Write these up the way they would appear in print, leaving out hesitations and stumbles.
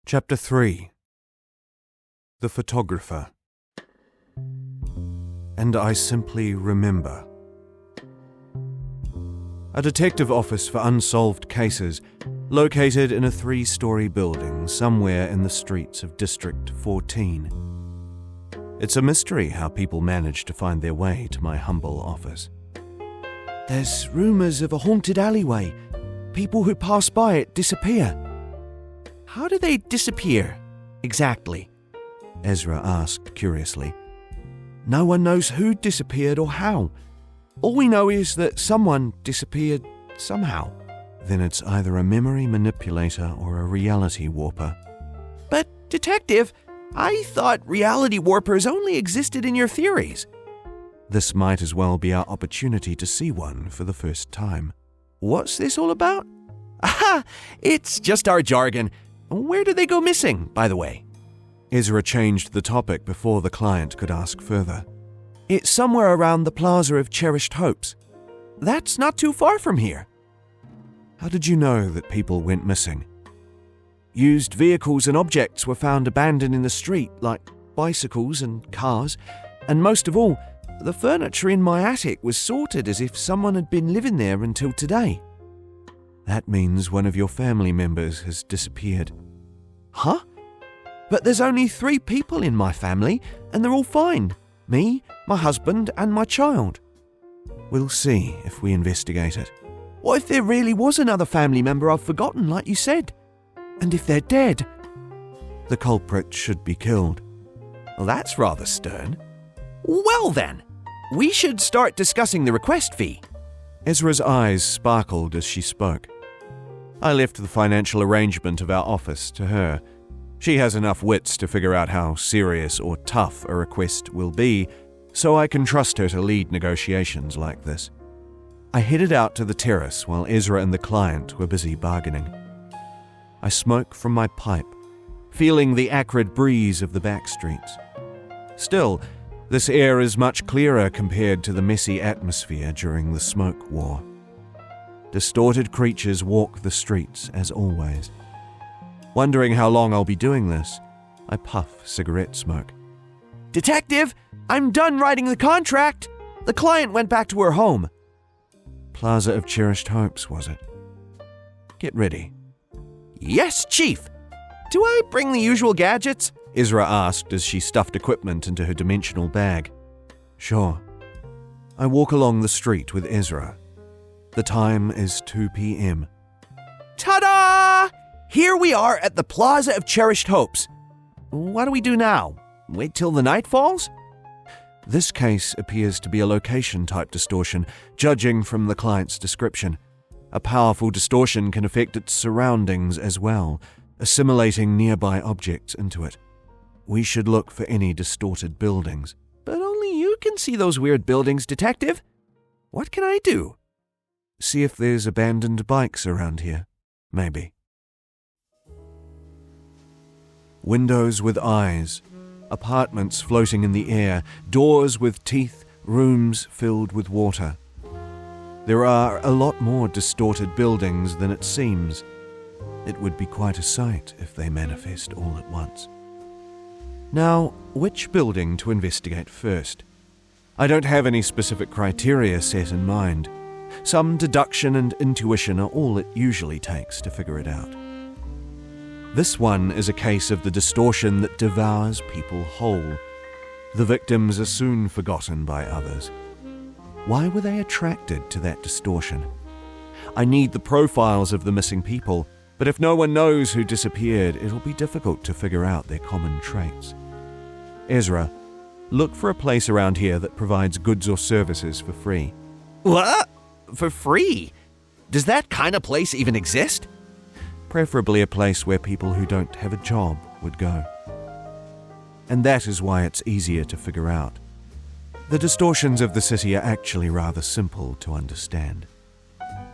Chapter 3. The Photographer. And I simply remember. A detective office for unsolved cases, located in a 3-story building somewhere in the streets of District 14. It's a mystery how people manage to find their way to my humble office. There's rumors of a haunted alleyway. People who pass by it disappear. How do they disappear, exactly? Ezra asked curiously. No one knows who disappeared or how. All we know is that someone disappeared somehow. Then it's either a memory manipulator or a reality warper. But, Detective, I thought reality warpers only existed in your theories. This might as well be our opportunity to see one for the first time. What's this all about? Aha! It's just our jargon. Where did they go missing, by the way? Ezra changed the topic before the client could ask further. It's somewhere around the Plaza of Cherished Hopes. That's not too far from here. How did you know that people went missing? Used vehicles and objects were found abandoned in the street, like bicycles and cars, and most of all, the furniture in my attic was sorted as if someone had been living there until today. That means one of your family members has disappeared. Huh? But there's only 3 people in my family, and they're all fine. Me, my husband, and my child. We'll see if we investigate it. What if there really was another family member I've forgotten, like you said? And if they're dead? The culprit should be killed. Well, that's rather stern. Well then, we should start discussing the request fee. Ezra's eyes sparkled as she spoke. I left the financial arrangement of our office to her. She has enough wits to figure out how serious or tough a request will be, so I can trust her to lead negotiations like this. I headed out to the terrace while Ezra and the client were busy bargaining. I smoke from my pipe, feeling the acrid breeze of the back streets. Still, this air is much clearer compared to the messy atmosphere during the smoke war. Distorted creatures walk the streets as always. Wondering how long I'll be doing this, I puff cigarette smoke. Detective, I'm done writing the contract. The client went back to her home. Plaza of Cherished Hopes, was it? Get ready. Yes, Chief. Do I bring the usual gadgets? Ezra asked as she stuffed equipment into her dimensional bag. Sure. I walk along the street with Ezra. The time is 2 p.m. Ta-da! Here we are at the Plaza of Cherished Hopes. What do we do now? Wait till the night falls? This case appears to be a location-type distortion, judging from the client's description. A powerful distortion can affect its surroundings as well, assimilating nearby objects into it. We should look for any distorted buildings. But only you can see those weird buildings, Detective. What can I do? See if there's abandoned bikes around here. Maybe. Windows with eyes, apartments floating in the air, doors with teeth, rooms filled with water. There are a lot more distorted buildings than it seems. It would be quite a sight if they manifest all at once. Now, which building to investigate first? I don't have any specific criteria set in mind. Some deduction and intuition are all it usually takes to figure it out. This one is a case of the distortion that devours people whole. The victims are soon forgotten by others. Why were they attracted to that distortion? I need the profiles of the missing people, but if no one knows who disappeared, it'll be difficult to figure out their common traits. Ezra, look for a place around here that provides goods or services for free. What? For free? Does that kind of place even exist? Preferably a place where people who don't have a job would go. And that is why it's easier to figure out. The distortions of the city are actually rather simple to understand.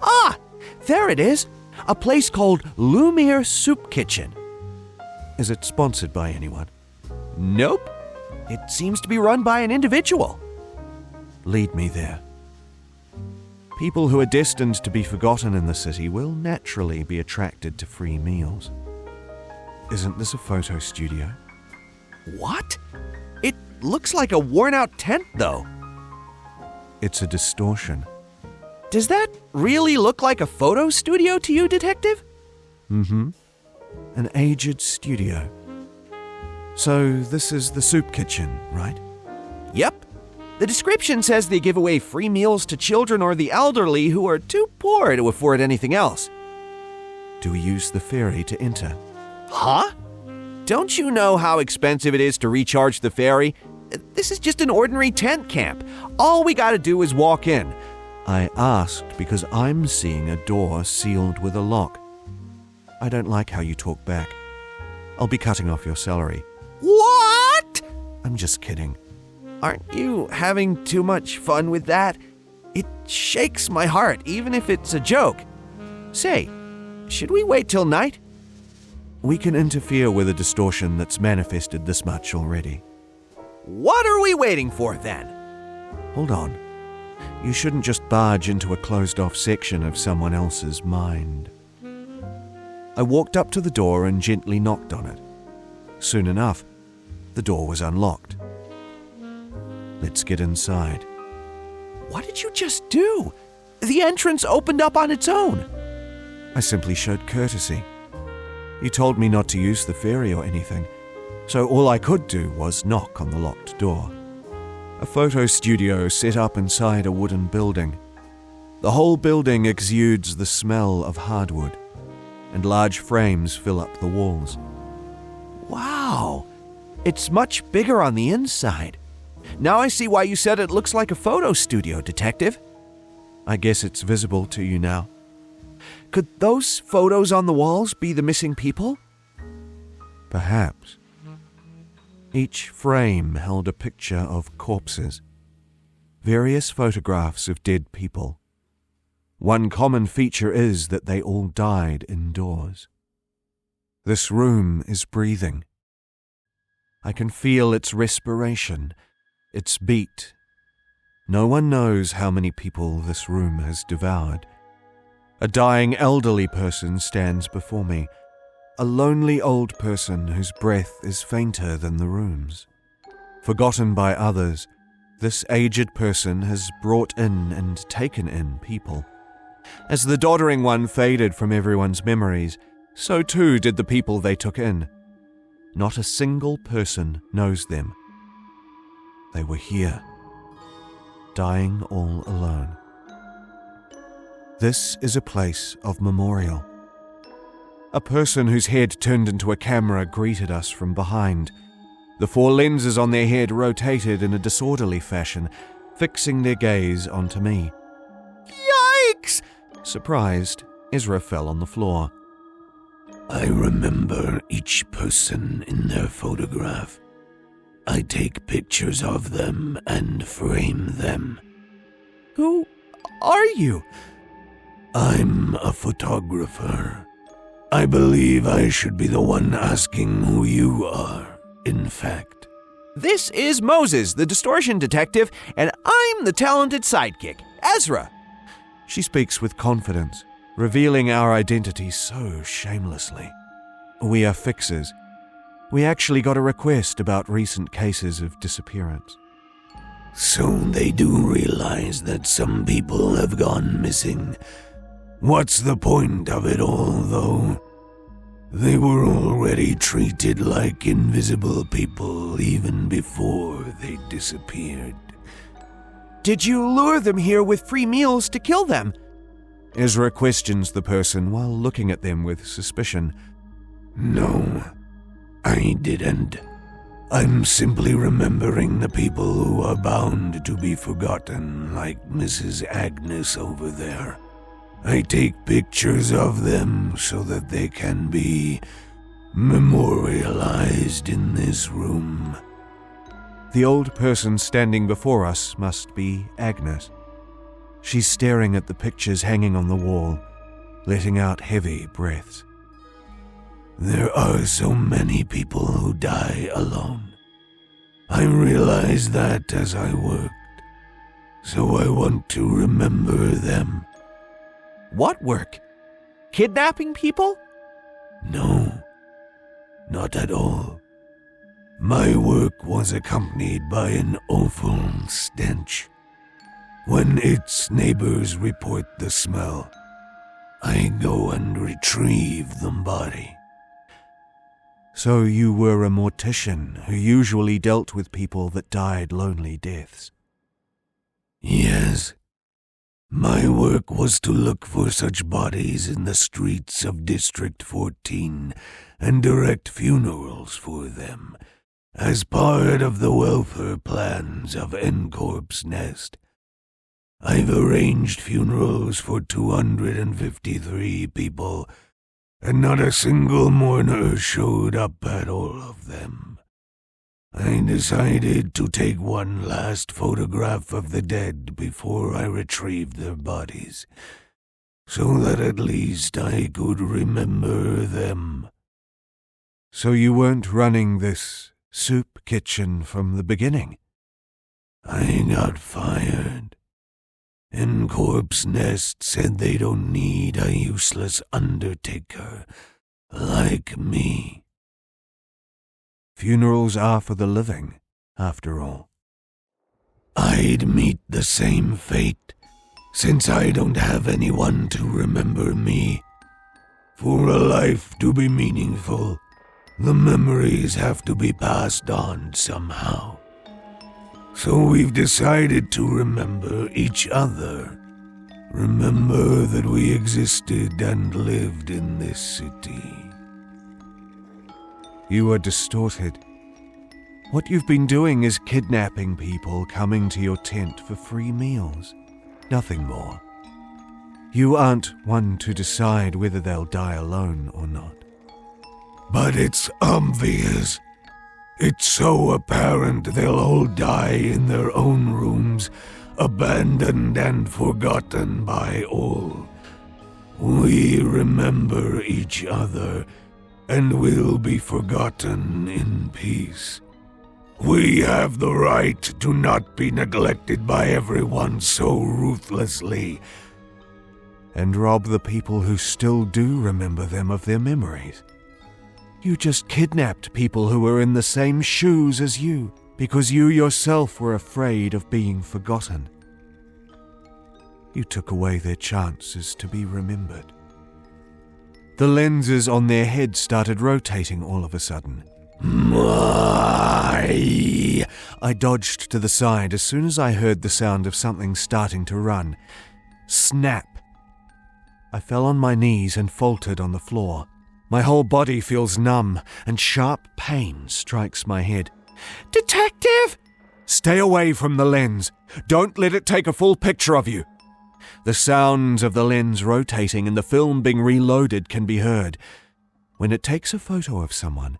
Ah! There it is! A place called Lumiere Soup Kitchen. Is it sponsored by anyone? Nope. It seems to be run by an individual. Lead me there. People who are destined to be forgotten in the city will naturally be attracted to free meals. Isn't this a photo studio? What? It looks like a worn-out tent, though. It's a distortion. Does that really look like a photo studio to you, Detective? Mm-hmm. An aged studio. So this is the soup kitchen, right? Yep. The description says they give away free meals to children or the elderly who are too poor to afford anything else. Do we use the ferry to enter? Huh? Don't you know how expensive it is to recharge the ferry? This is just an ordinary tent camp. All we gotta do is walk in. I asked because I'm seeing a door sealed with a lock. I don't like how you talk back. I'll be cutting off your salary. What? I'm just kidding. Aren't you having too much fun with that? It shakes my heart, even if it's a joke. Say, should we wait till night? We can interfere with a distortion that's manifested this much already. What are we waiting for, then? Hold on. You shouldn't just barge into a closed-off section of someone else's mind. I walked up to the door and gently knocked on it. Soon enough, the door was unlocked. Let's get inside. What did you just do? The entrance opened up on its own. I simply showed courtesy. You told me not to use the ferry or anything, so all I could do was knock on the locked door. A photo studio set up inside a wooden building. The whole building exudes the smell of hardwood, and large frames fill up the walls. Wow, it's much bigger on the inside. Now I see why you said it looks like a photo studio, Detective. I guess it's visible to you now. Could those photos on the walls be the missing people? Perhaps. Each frame held a picture of corpses, various photographs of dead people. One common feature is that they all died indoors. This room is breathing. I can feel its respiration, its beat. No one knows how many people this room has devoured. A dying elderly person stands before me, a lonely old person whose breath is fainter than the room's. Forgotten by others, this aged person has brought in and taken in people. As the doddering one faded from everyone's memories, so too did the people they took in. Not a single person knows them. They were here, dying all alone. This is a place of memorial. A person whose head turned into a camera greeted us from behind. The 4 lenses on their head rotated in a disorderly fashion, fixing their gaze onto me. Yikes! Surprised, Ezra fell on the floor. I remember each person in their photograph. I take pictures of them and frame them. Who are you? I'm a photographer. I believe I should be the one asking who you are, in fact. This is Moses, the Distortion Detective, and I'm the talented sidekick, Ezra. She speaks with confidence, revealing our identity so shamelessly. We are fixers. We actually got a request about recent cases of disappearance. So they do realize that some people have gone missing. What's the point of it all, though? They were already treated like invisible people even before they disappeared. Did you lure them here with free meals to kill them? Ezra questions the person while looking at them with suspicion. No, I didn't. I'm simply remembering the people who are bound to be forgotten, like Mrs. Agnes over there. I take pictures of them so that they can be memorialized in this room. The old person standing before us must be Agnes. She's staring at the pictures hanging on the wall, letting out heavy breaths. There are so many people who die alone. I realized that as I worked, so I want to remember them. What work? Kidnapping people? No. Not at all. My work was accompanied by an awful stench. When its neighbors report the smell, I go and retrieve the body. So you were a mortician who usually dealt with people that died lonely deaths? Yes. My work was to look for such bodies in the streets of District 14 and direct funerals for them, as part of the welfare plans of N-Corp's Nest. I've arranged funerals for 253 people, and not a single mourner showed up at all of them. I decided to take one last photograph of the dead before I retrieved their bodies, so that at least I could remember them. So you weren't running this soup kitchen from the beginning? I got fired. N-Corp's Nest said they don't need a useless undertaker like me. Funerals are for the living, after all. I'd meet the same fate, since I don't have anyone to remember me. For a life to be meaningful, the memories have to be passed on somehow. So we've decided to remember each other. Remember that we existed and lived in this city. You are distorted. What you've been doing is kidnapping people coming to your tent for free meals. Nothing more. You aren't one to decide whether they'll die alone or not. But it's obvious. It's so apparent they'll all die in their own rooms, abandoned and forgotten by all. We remember each other, and will be forgotten in peace. We have the right to not be neglected by everyone so ruthlessly. And rob the people who still do remember them of their memories. You just kidnapped people who were in the same shoes as you, because you yourself were afraid of being forgotten. You took away their chances to be remembered. The lenses on their heads started rotating all of a sudden. I dodged to the side as soon as I heard the sound of something starting to run. Snap! I fell on my knees and faltered on the floor. My whole body feels numb, and sharp pain strikes my head. Detective! Stay away from the lens. Don't let it take a full picture of you. The sounds of the lens rotating and the film being reloaded can be heard. When it takes a photo of someone,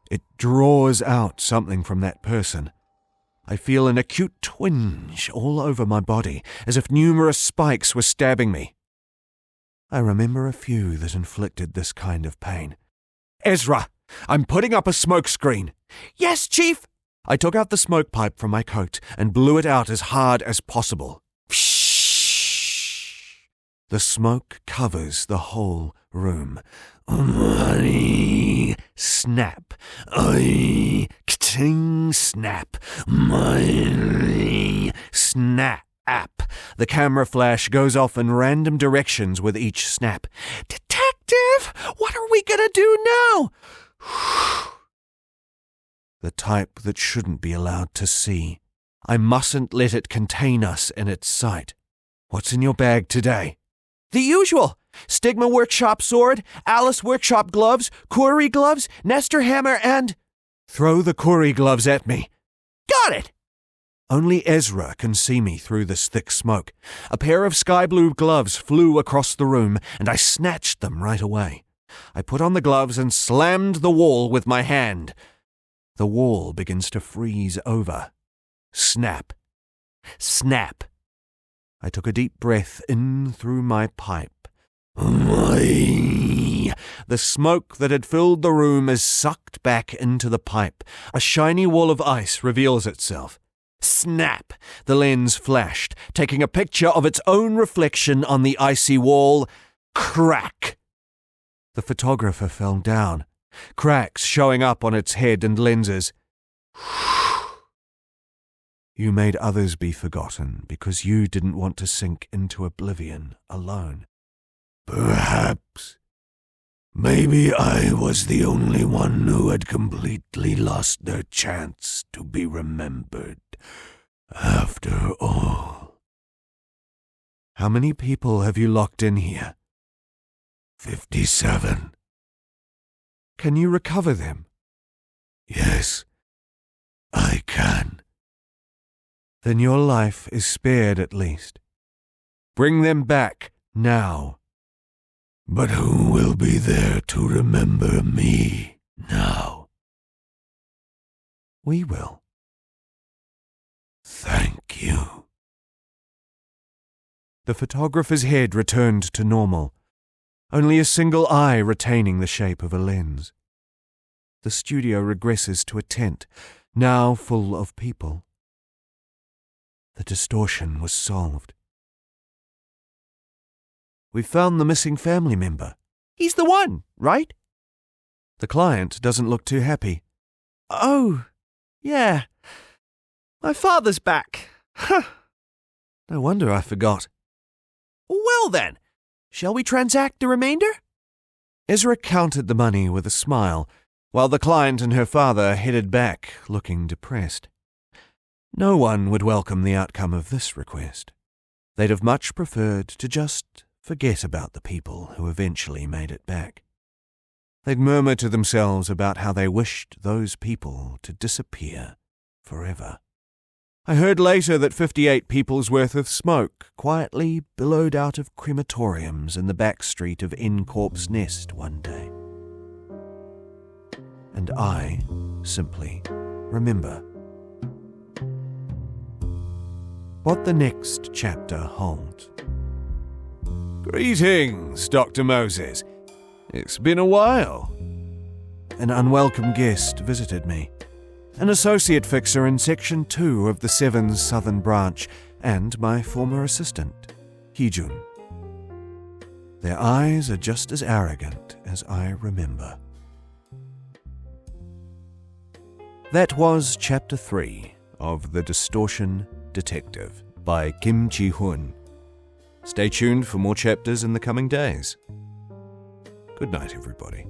it draws out something from that person. I feel an acute twinge all over my body, as if numerous spikes were stabbing me. I remember a few that inflicted this kind of pain. Ezra, I'm putting up a smoke screen. Yes, Chief. I took out the smoke pipe from my coat and blew it out as hard as possible. Psh! The smoke covers the whole room. Snap. Ka-ting, snap. Snap. The camera flash goes off in random directions with each snap. Detective! What are we gonna do now? The type that shouldn't be allowed to see. I mustn't let it contain us in its sight. What's in your bag today? The usual. Stigma Workshop sword, Alice Workshop gloves, Corey gloves, Nestor hammer, and... Throw the Corey gloves at me. Got it! Only Ezra can see me through this thick smoke. A pair of sky blue gloves flew across the room, and I snatched them right away. I put on the gloves and slammed the wall with my hand. The wall begins to freeze over. Snap. Snap. I took a deep breath in through my pipe. The smoke that had filled the room is sucked back into the pipe. A shiny wall of ice reveals itself. Snap! The lens flashed, taking a picture of its own reflection on the icy wall. Crack! The photographer fell down. cracks showing up on its head and lenses. You made others be forgotten because you didn't want to sink into oblivion alone. Perhaps. Maybe I was the only one who had completely lost their chance to be remembered, after all. How many people have you locked in here? 57. Can you recover them? Yes, I can. Then your life is spared at least. Bring them back now. But who will be there to remember me now? We will. Thank you. The photographer's head returned to normal, only a single eye retaining the shape of a lens. The studio regresses to a tent, now full of people. The distortion was solved. We've found the missing family member. He's the one, right? The client doesn't look too happy. Oh, yeah. My father's back. Huh. No wonder I forgot. Well then, shall we transact the remainder? Ezra counted the money with a smile, while the client and her father headed back, looking depressed. No one would welcome the outcome of this request. They'd have much preferred to just forget about the people who eventually made it back. They'd murmur to themselves about how they wished those people to disappear forever. I heard later that 58 people's worth of smoke quietly billowed out of crematoriums in the back street of N-Corp's Nest one day. And I simply remember. What the next chapter holds. Greetings, Dr. Moses. It's been a while. An unwelcome guest visited me. An associate fixer in Section 2 of the Seven's Southern Branch, and my former assistant, Kim Ji-hoon. Their eyes are just as arrogant as I remember. That was Chapter 3 of The Distortion Detective by Kim Ji-hoon. Stay tuned for more chapters in the coming days. Good night, everybody.